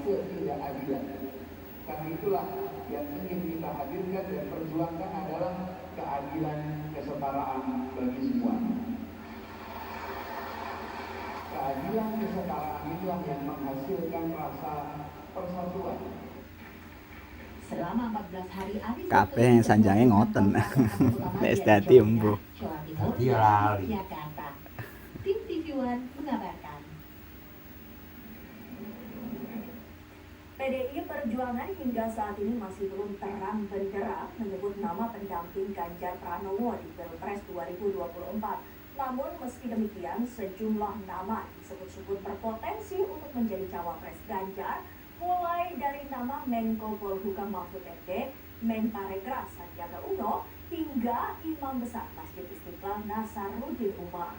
ketidakadilan. Karena itulah yang ingin kita hadirkan dan perjuangkan adalah keadilan, kesetaraan bagi semua. Keadilan, kesetaraan itulah yang menghasilkan rasa persatuan. Selama 14 hari Anies kabeh yang sanjange ngoten. Nek dadi embuh. Dadi lali. Jakarta. Tim TV One mengabarkan. PDI Perjuangan hingga saat ini masih belum terang benderang menyebut nama pendamping Ganjar Pranowo di Pilpres 2024. Namun meski demikian, sejumlah nama disebut-sebut berpotensi untuk menjadi cawapres Ganjar, mulai dari nama Menko Polhukam Mahfud MD, Menparekraf Sandiaga Uno, hingga Imam Besar Masjid Istiqlal Nasaruddin Umar.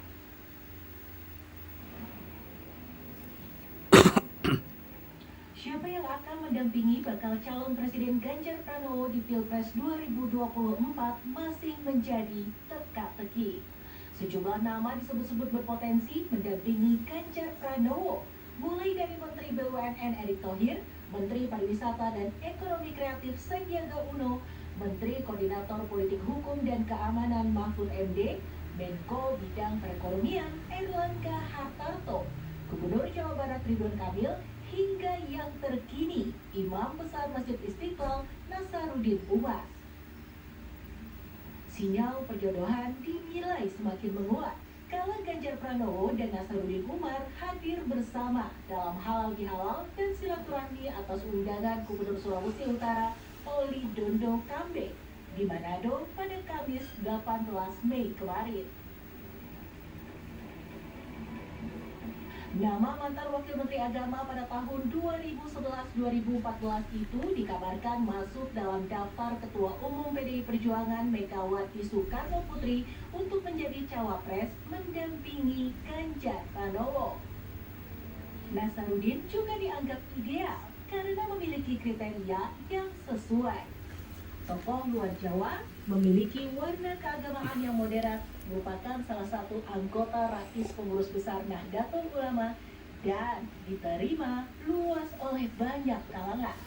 Siapa yang akan mendampingi bakal calon Presiden Ganjar Pranowo di Pilpres 2024 masih menjadi teka-teki. Sejumlah nama disebut-sebut berpotensi mendampingi Ganjar Pranowo, mulai dari Menteri BUMN Erick Thohir, Menteri Pariwisata dan Ekonomi Kreatif Sandiaga Uno, Menteri Koordinator Politik Hukum dan Keamanan Mahfud MD, Menko Bidang Perekonomian Erlangga Hartarto, Gubernur Jawa Barat Ridwan Kamil, hingga yang terkini Imam Besar Masjid Istiqlal Nasaruddin Umar. Sinyal perjodohan dinilai semakin menguat kala Ganjar Pranowo dan Nasaruddin Umar hadir bersama dalam halal bihalal dan silaturahmi atas undangan Gubernur Sulawesi Utara Oli Dondo Kambe di Manado pada Kamis 18 Mei kemarin. Nama mantan Wakil Menteri Agama pada tahun 2011-2014 itu dikabarkan masuk dalam daftar Ketua Umum PDI Perjuangan Megawati Soekarno Putri untuk menjadi cawapres mendampingi Ganjar Pranowo. Nasaruddin juga dianggap ideal karena memiliki kriteria yang sesuai. Tokoh luar Jawa memiliki warna keagamaan yang moderat, merupakan salah satu anggota rakis pengurus besar Nahdlatul Ulama dan diterima luas oleh banyak kalangan.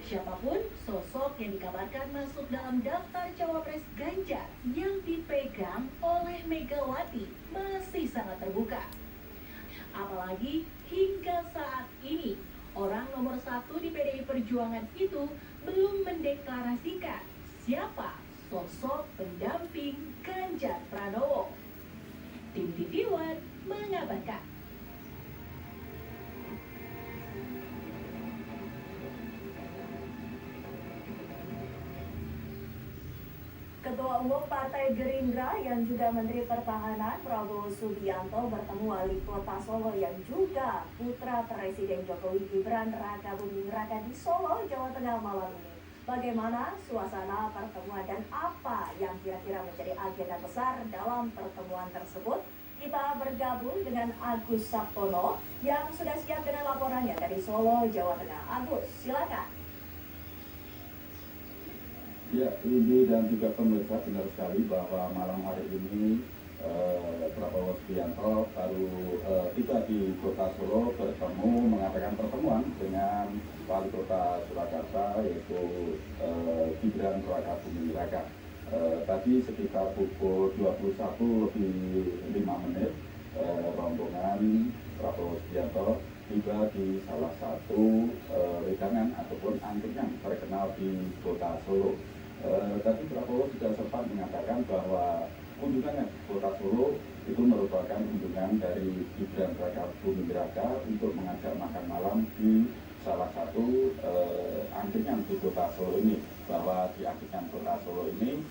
Siapapun sosok yang dikabarkan masuk dalam daftar cawapres Ganjar yang dipegang oleh Megawati masih sangat terbuka. Apalagi hingga saat ini, orang nomor 1 di PDI Perjuangan itu belum mendeklarasikan siapa sosok pendamping Ganjar Pranowo. Tim TV One mengabarkan. Ketua Umum Partai Gerindra yang juga Menteri Pertahanan Prabowo Subianto bertemu Wali Kota Solo yang juga putra Presiden Jokowi Gibran Raka Buming Raka di Solo, Jawa Tengah malam ini. Bagaimana suasana pertemuan dan apa yang kira-kira menjadi agenda besar dalam pertemuan tersebut? Kita bergabung dengan Agus Saptono yang sudah siap dengan laporannya dari Solo, Jawa Tengah. Agus, silakan. Ya, ini dan juga pemirsa, benar sekali bahwa malam hari ini Prabowo Subianto baru tiba di Kota Solo bertemu mengadakan pertemuan dengan Wali Kota Surakarta yaitu Gibran Raka Buming Raka. Tadi sekitar pukul 21:05 rombongan Prabowo Subianto tiba di salah satu wedangan ataupun angkringan terkenal di Kota Solo. Tadi Prabowo juga sempat mengatakan bahwa kunjungannya ke Kota Solo itu merupakan kunjungan dari Gibran Raka Buming Raka untuk mengajak makan malam di salah satu angkringan di Kota Solo ini, bahwa di angkringan Kota Solo ini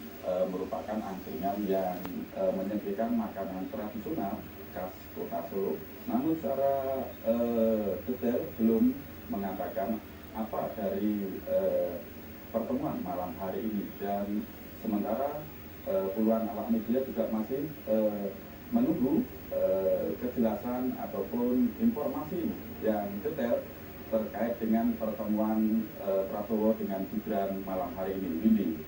merupakan angkringan yang menyediakan makanan tradisional khas Kota Solo. Namun secara detail belum mengatakan apa dari pertemuan malam hari ini, dan sementara puluhan awak media juga masih menunggu kejelasan ataupun informasi yang detail terkait dengan pertemuan Prabowo dengan Gibran malam hari ini. Windy.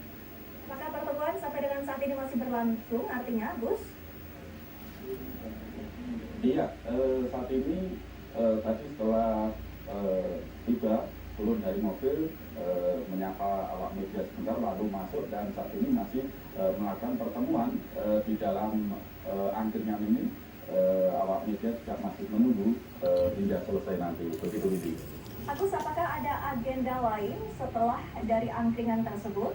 Maka pertemuan sampai dengan saat ini masih berlangsung, artinya Gus? Iya, saat ini tadi setelah dari mobil, menyapa awak media sebentar lalu masuk, dan saat ini masih melakukan pertemuan di dalam angkringan ini. Awak media juga masih menunggu hingga selesai nanti. Begitu, Widi. Agus, apakah ada agenda lain setelah dari angkringan tersebut?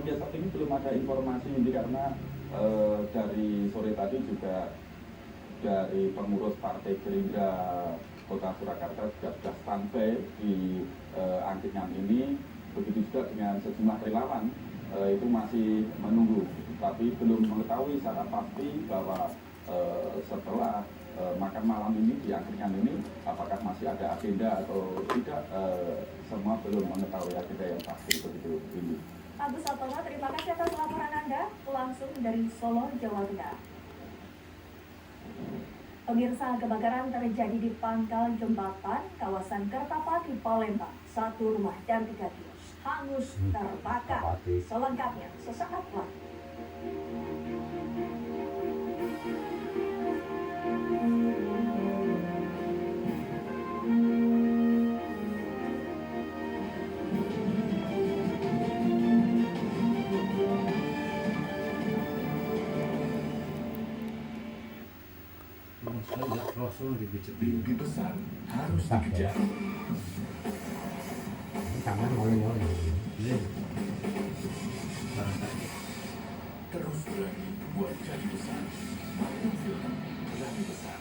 Ya, saat ini belum ada informasi ini karena dari sore tadi juga dari pengurus Partai Gerindra Kota Surakarta juga sudah standby di angkringan ini. Begitu juga dengan sejumlah relawan itu masih menunggu, tapi belum mengetahui secara pasti bahwa setelah makan malam ini di angkringan ini apakah masih ada agenda atau tidak. Semua belum mengetahui agenda yang pasti. Begitu ini. Agus Altono, terima kasih atas laporan Anda langsung dari Solo, Jawa Tengah. Pemirsa, kebakaran terjadi di pangkal jembatan kawasan Kertapati, Palembang. 1 rumah dan 3 kios hangus terbakar. Selengkapnya sesaat lagi. Rasul dibicet Mimpi besar harus dikejar. tangan ngolong-ngolong. Terus berani buat jadi besar. Main film berani besar.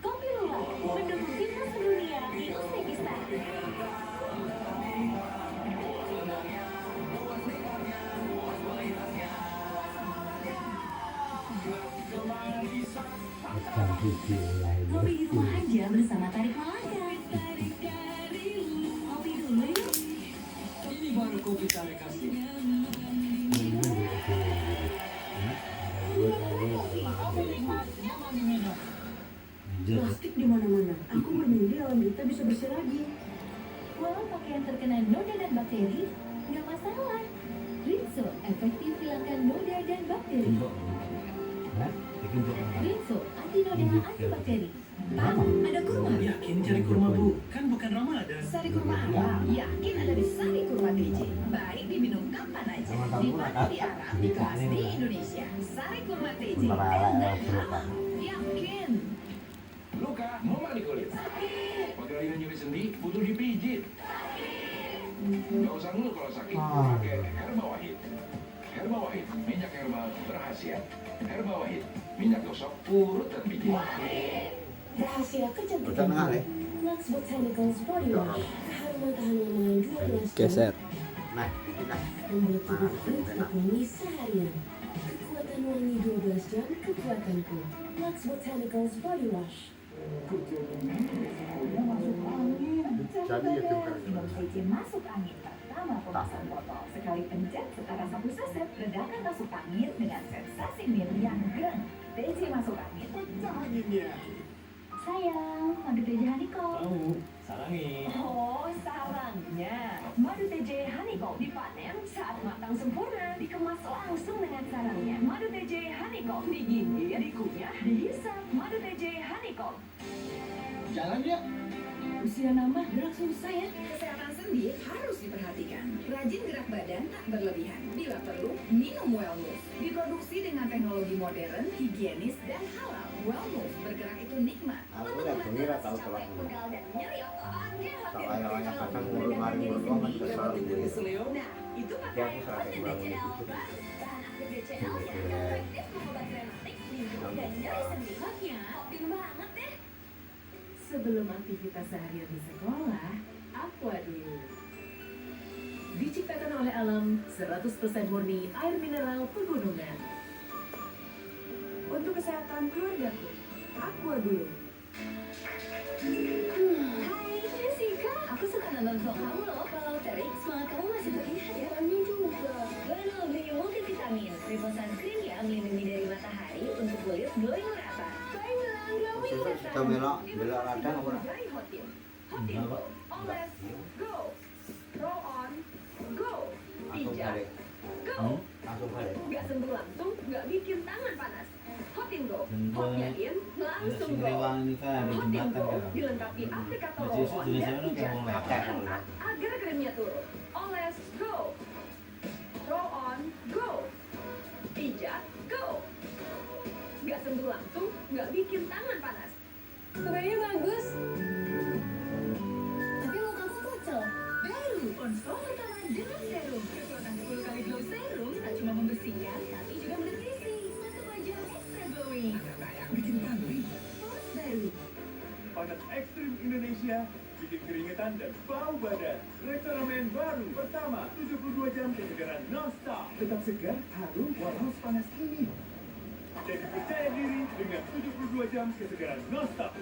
Kopi Luwak mendukung timnas dunia di Uzbekistan. Kopi di rumah aja bersama Tarik Malaka. Kopi dulu yuk. Ini baru kopi tarik asli. Plastik di mana-mana. Aku bermimpi alam kita bisa bersih lagi. Walau pakaian terkena noda dan bakteri, nggak masalah. Rinso efektif hilangkan noda dan bakteri. Rinso anti noda anti bakteri. Pak, ada kurma. Yakin cari kurma, Bu? Kan bukan Ramadan. Sari kurma apa? Yakin ada di Sari Kurma TJ. Baik diminum kapan aja. Di mana di Arab, di kelas di Indonesia. Sari Kurma TJ. Enak halal. Yakin. Luka, mau di kulit. Pegawai nyeri sendi, butuh dipijit. Gak usah ngeluh kalau sakit, pakai Herba Wahid. Herba Wahid, minyak herbal berkhasiat. Herba Wahid, minyak gosok, urut dan pijit. Rahasia kecantikan Lux Botanicals Body Wash. Haruman tahan lama 12 Geser. Nah, kita membuat tubuh tetap wangi seharian. Kekuatan wangi 12 jam kekuatanku. Lux Botanicals Body Wash. jadi ya tim TJ masuk angin pertama pemasan botol. Sekali pencet setara 1 saset, redakan masuk angin dengan sensasi mir yang keren. TJ masuk angin. Pecah anginnya. Sayang, madu TJ Honeycomb. Tahu, sarangi. Oh, sarangnya. Madu TJ Honeycomb dipanen saat matang sempurna, dikemas langsung dengan sarangnya. Madu TJ Honeycomb digigit, dikunyah, dihisap. Madu TJ Honeycomb. Jalan ya. Usia nambah gerak susah ya. Kesehatan sendi harus diperhatikan. Rajin gerak badan tak berlebihan. Bila perlu, minum Wellmove. Diproduksi dengan teknologi modern, higienis, dan halal. Wellmove bergerak itu nikmat. aku lihat pengira tahu telah Pegal dan nyeri otot. soalnya kadang ngurung-ngurung kan kesal gitu. Nah, itu Jadi pakai aku serah Oden bangun DCL gitu. baru. Bahan aktif DCL yang efektif mengobat rematik, lindung, dan nyeri sendi. Hotnya, optim banget deh. Sebelum aktivitas seharian di sekolah, Aqua dulu. Diciptakan oleh alam, 100% murni air mineral pegunungan. Untuk kesehatan keluargaku, Aqua dulu. Hai Jessica, aku suka nonton vlog kamu loh. Kalau Terik, semangat kamu masih terlihat ya. Kami juga. Well, beli multivitamin, triple sunscreen yang melindungi dari matahari untuk kulit glowing merata. Saya bilang glowing merata. Kita belok radang apa? Dari Hotil. Hotil, oles, go. Roll on, go. Langsung Pijat, balik. go. Langsung balik. Nggak sentuh langsung, nggak bikin tangan panas. Hotil. Ultim Go. Dan Hotnya gue in, langsung go. Singriwang ini kan ada Ultim jembatan Go kan. dilengkapi aplikator Jadi roll-on jenis dan mana pijat kamu lihat? ketat agar krimnya turun. Oles go. Roll on go. Pijat go. Nggak sentuh langsung, nggak bikin tangan panas. Spraynya bagus. Tapi mukaku kucel. Baru Ponsel pertama dengan serum. Kekuatan 10 kali glow serum tak cuma membersihkan, tapi juga menutrisi. Mata wajah extra glowing. Nah, yang bikin panik. Pons baru. Panas ekstrim Indonesia bikin keringetan dan bau badan. Rexona baru pertama 72 jam kesegaran non-stop. Tetap segar, harum walau panas ini. Jadi percaya diri dengan 72 jam kesegaran non-stop.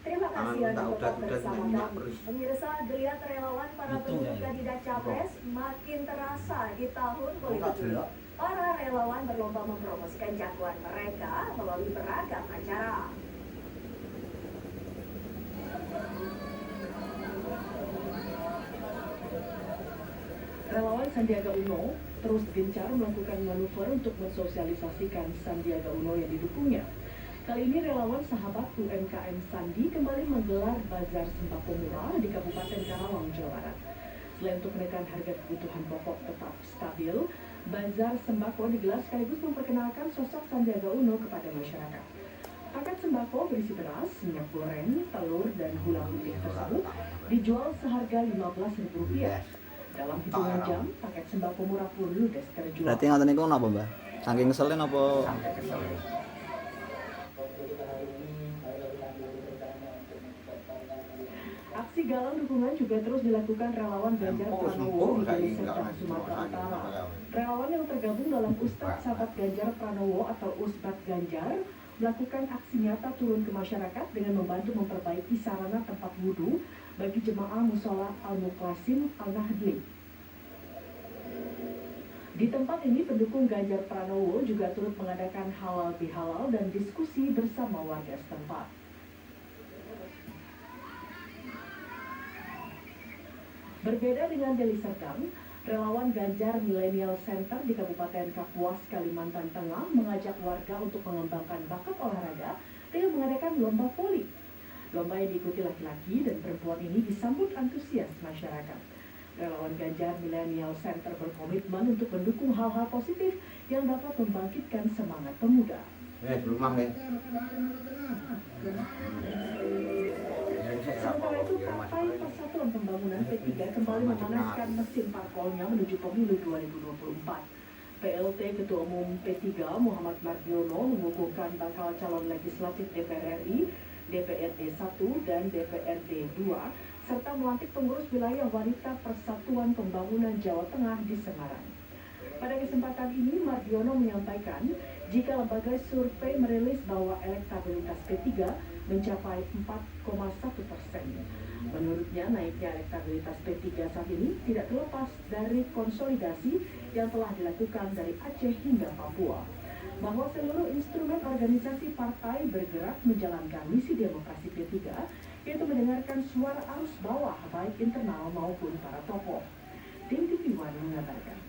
Terima kasih Anda tetap bersama kami. Pemirsa, geliat relawan para pendukung kandidat capres makin terasa di tahun politik ini. Para relawan berlomba mempromosikan jagoan mereka melalui beragam acara. Relawan Sandiaga Uno terus gencar melakukan manuver untuk mensosialisasikan Sandiaga Uno yang didukungnya. Kali ini relawan sahabat UMKM Sandi kembali menggelar bazar sembako murah di Kabupaten Karawang, Jawa Barat. Selain untuk menekan harga kebutuhan pokok tetap stabil, bazar sembako digelar sekaligus memperkenalkan sosok Sandiaga Uno kepada masyarakat. Paket sembako berisi beras, minyak goreng, telur, dan gula putih tersebut dijual seharga Rp15.000. Dalam hitungan jam, paket sembako murah pun ludes terjual. Berarti ngatain iku napa, Mbak? Saking ngeselin apa? Sampai kesel. Aksi galau dukungan juga terus dilakukan relawan Ganjar Pranowo di Deli Serdang, Sumatera Utara. Relawan yang tergabung dalam Ustadz Sahabat Ganjar Pranowo atau Usbat Ganjar melakukan aksi nyata turun ke masyarakat dengan membantu memperbaiki sarana tempat wudhu bagi jemaah Musola Al-Muqasim Al-Nahdli. Di tempat ini pendukung Ganjar Pranowo juga turut mengadakan halal bihalal dan diskusi bersama warga setempat. Berbeda dengan Deli Serdang, relawan Ganjar Millennial Center di Kabupaten Kapuas, Kalimantan Tengah mengajak warga untuk mengembangkan bakat olahraga dengan mengadakan lomba voli. Lomba yang diikuti laki-laki dan perempuan ini disambut antusias masyarakat. Relawan Ganjar Millennial Center berkomitmen untuk mendukung hal-hal positif yang dapat membangkitkan semangat pemuda. Rumah deh. Sementara itu, Partai Persatuan Pembangunan P3 kembali memanaskan mesin parpolnya menuju pemilu 2024. PLT Ketua Umum P3 Muhammad Mardiono mengukuhkan bakal calon legislatif DPR RI, DPRD 1 dan DPRD 2, serta melantik pengurus wilayah wanita Persatuan Pembangunan Jawa Tengah di Semarang. Pada kesempatan ini, Mardiono menyampaikan jika lembaga survei merilis bahwa elektabilitas P3 mencapai 4,1%. Menurutnya, naiknya elektabilitas P3 saat ini tidak terlepas dari konsolidasi yang telah dilakukan dari Aceh hingga Papua. Bahwa seluruh instrumen organisasi partai bergerak menjalankan misi demokrasi P3, yaitu mendengarkan suara arus bawah baik internal maupun para tokoh. Tim TV One mengatakan.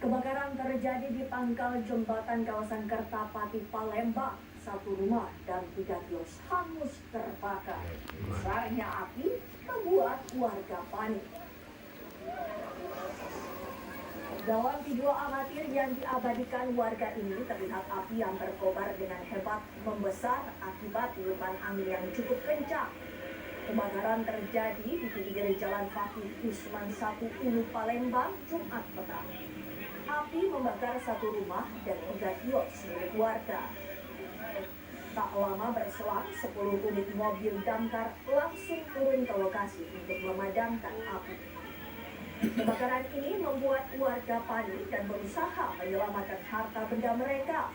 Kebakaran terjadi di pangkal jembatan kawasan Kertapati, Palembang. Satu rumah dan 3 kios hangus terbakar. Besarnya api membuat warga panik. Dalam video amatir yang diabadikan warga ini, terlihat api yang berkobar dengan hebat membesar akibat tiupan angin yang cukup kencang. Kebakaran terjadi di pinggir Jalan Fakih Usman 1 Ulu Palembang, Jumat petang. Api membakar satu rumah dan 3 kios milik warga. Tak lama berselang, 10 unit mobil damkar langsung turun ke lokasi untuk memadamkan api. Kebakaran ini membuat warga panik dan berusaha menyelamatkan harta benda mereka.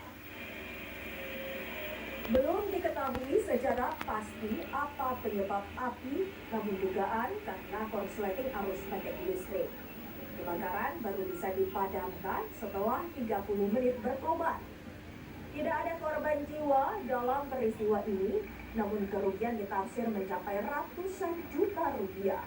Belum diketahui secara pasti apa penyebab api, namun dugaan karena korsleting arus pendek listrik. Kebakaran baru bisa dipadamkan setelah 30 menit berkobar. Tidak ada korban jiwa dalam peristiwa ini, namun kerugian ditaksir mencapai ratusan juta rupiah.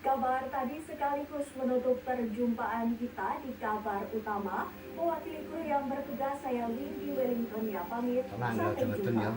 Kabar tadi sekaligus menutup perjumpaan kita di kabar utama. Mewakili kru yang bertugas, saya Windy Wellington ya pamit. Sampai jumpa.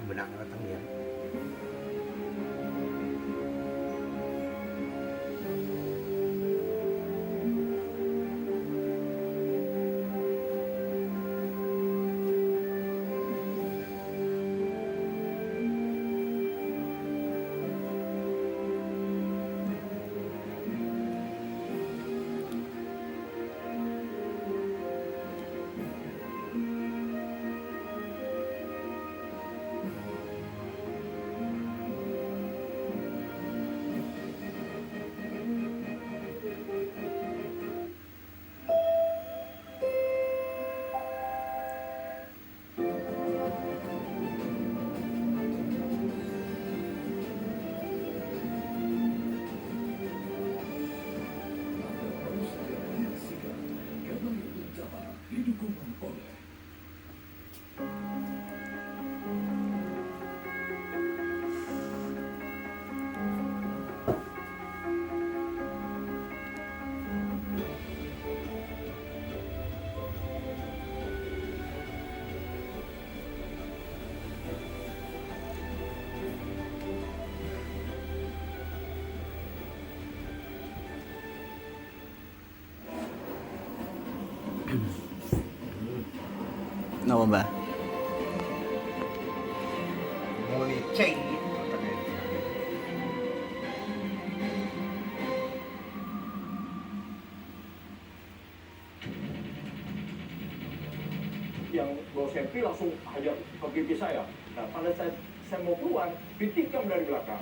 Kenapa, Mbak? Mau liceng. Yang bawa selfie langsung hajar ke pipi saya. Nah, pada saat saya mau keluar, ditikam dari belakang.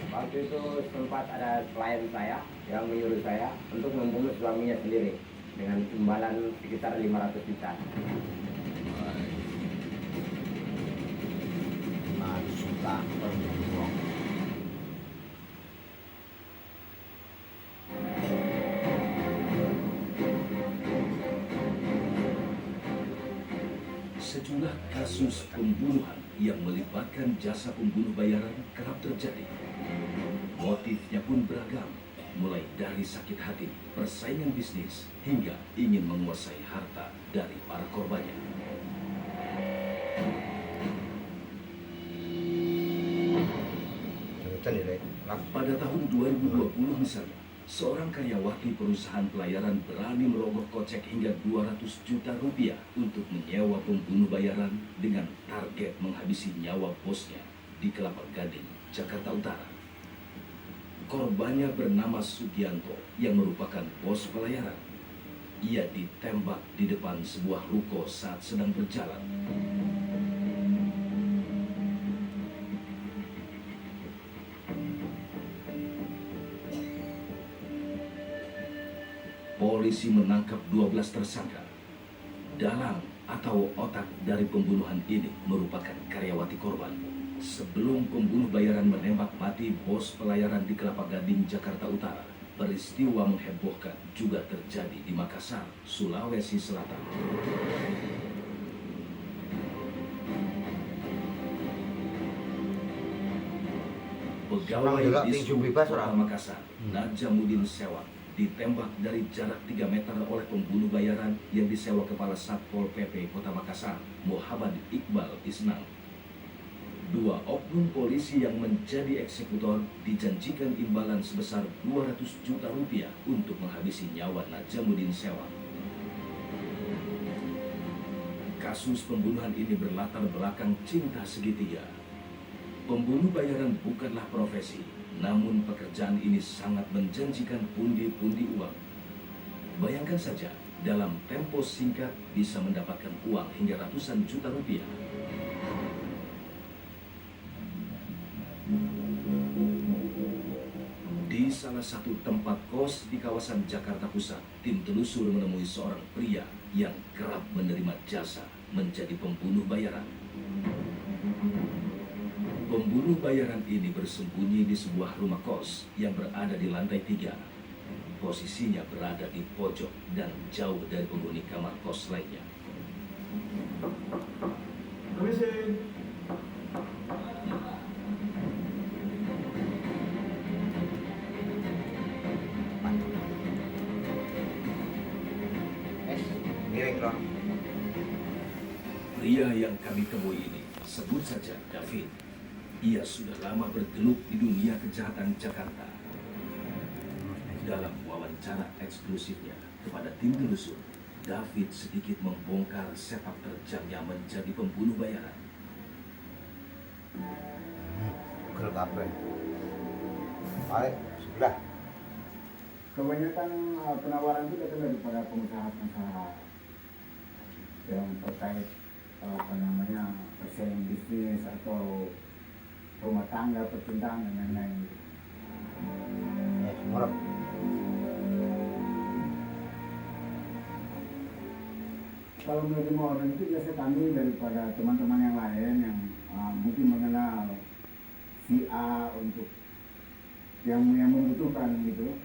Waktu itu sempat ada klien saya yang menyuruh saya untuk membunuh suaminya sendiri dengan imbalan sekitar 500 juta. Suka berbuang. Sejumlah kasus pembunuhan yang melibatkan jasa pembunuh bayaran kerap terjadi. Motifnya pun beragam, mulai dari sakit hati, persaingan bisnis, hingga ingin menguasai harta dari para korbannya. Pada tahun 2020 misalnya, seorang karyawati perusahaan pelayaran berani merogoh kocek hingga 200 juta rupiah untuk menyewa pembunuh bayaran dengan target menghabisi nyawa bosnya di Kelapa Gading, Jakarta Utara. Korbannya bernama Sugianto yang merupakan bos pelayaran. Ia ditembak di depan sebuah ruko saat sedang berjalan. Polisi menangkap 12 tersangka. Dalang atau otak dari pembunuhan ini merupakan karyawati korban. Sebelum pembunuh bayaran menembak mati bos pelayaran di Kelapa Gading, Jakarta Utara, peristiwa menghebohkan juga terjadi di Makassar, Sulawesi Selatan. Pegawai di Kota Makassar, Najamuddin Sewak, ditembak dari jarak 3 meter oleh pembunuh bayaran yang disewa Kepala Satpol PP Kota Makassar, Muhammad Iqbal Isnang. 2 oknum polisi yang menjadi eksekutor dijanjikan imbalan sebesar 200 juta rupiah untuk menghabisi nyawa Najamuddin Sewak. Kasus pembunuhan ini berlatar belakang cinta segitiga. Pembunuh bayaran bukanlah profesi, namun pekerjaan ini sangat menjanjikan pundi-pundi uang. Bayangkan saja, dalam tempo singkat bisa mendapatkan uang hingga ratusan juta rupiah. Di salah satu tempat kos di kawasan Jakarta Pusat, tim telusur menemui seorang pria yang kerap menerima jasa menjadi pembunuh bayaran. Pembunuh bayaran ini bersembunyi di sebuah rumah kos yang berada di lantai 3. Posisinya berada di pojok dan jauh dari penghuni kamar kos lainnya. Permisi. Pria yang kami temui ini, sebut saja David. Ia sudah lama bergelut di dunia kejahatan Jakarta. Dalam wawancara eksklusifnya kepada tim telusur, David sedikit membongkar sepak terjangnya menjadi pembunuh bayaran. Grup apa? Baik, sudah. Kebanyakan penawaran itu datang daripada pengusaha-pengusaha yang terkait persaingan bisnis atau rumah tangga, percintaan dan lain-lain. Ya, semua. Kalau menerima orang itu biasa kami daripada teman-teman yang lain yang mungkin mengenal si A untuk yang membutuhkan gitu,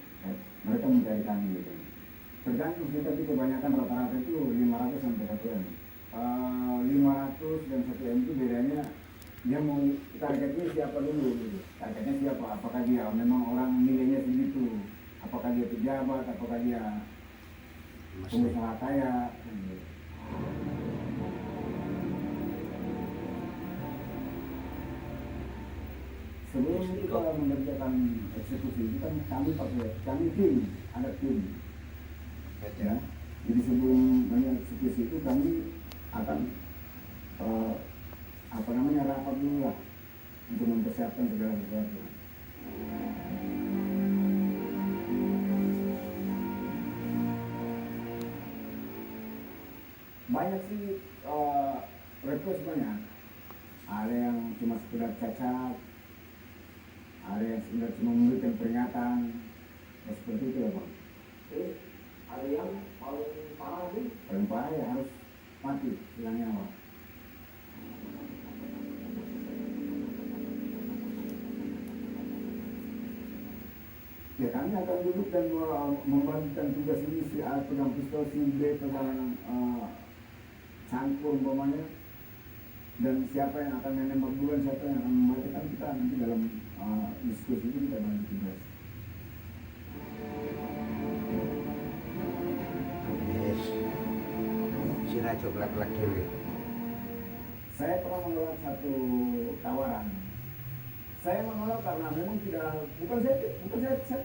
mereka mencari kami gitu. Tergantung sih, tapi kebanyakan rata-rata itu 500 sampai 1 M. 500 dan 1 M itu bedanya dia mau targetnya siapa dulu gitu. Targetnya siapa? Apakah dia memang orang nilainya segitu? Apakah dia pejabat? Apakah dia pengusaha kaya? Gitu. Sebelum kita mengerjakan eksekusi itu kan kami tim, ada tim. Ya. Jadi sebelum eksekusi itu kami akan rapat dulu lah untuk mempersiapkan segala sesuatu. Banyak sih request banyak. Ada yang cuma sekedar cacat, ada yang sekedar cuma memberikan peringatan, ya, seperti itu ya Bang. Ada yang paling parah sih? Paling parah ya harus mati, hilang nyawa. Ya kami akan duduk dan membagikan tugas ini, si A pegang pistol, si B pegang cangkul umpamanya, dan siapa yang akan menembak duluan, siapa yang akan mematikan kita nanti dalam diskusi itu kita bagi tugas. Yes. Sini coklat lagi. Saya pernah menolak satu tawaran. Saya menolak karena memang bukan saya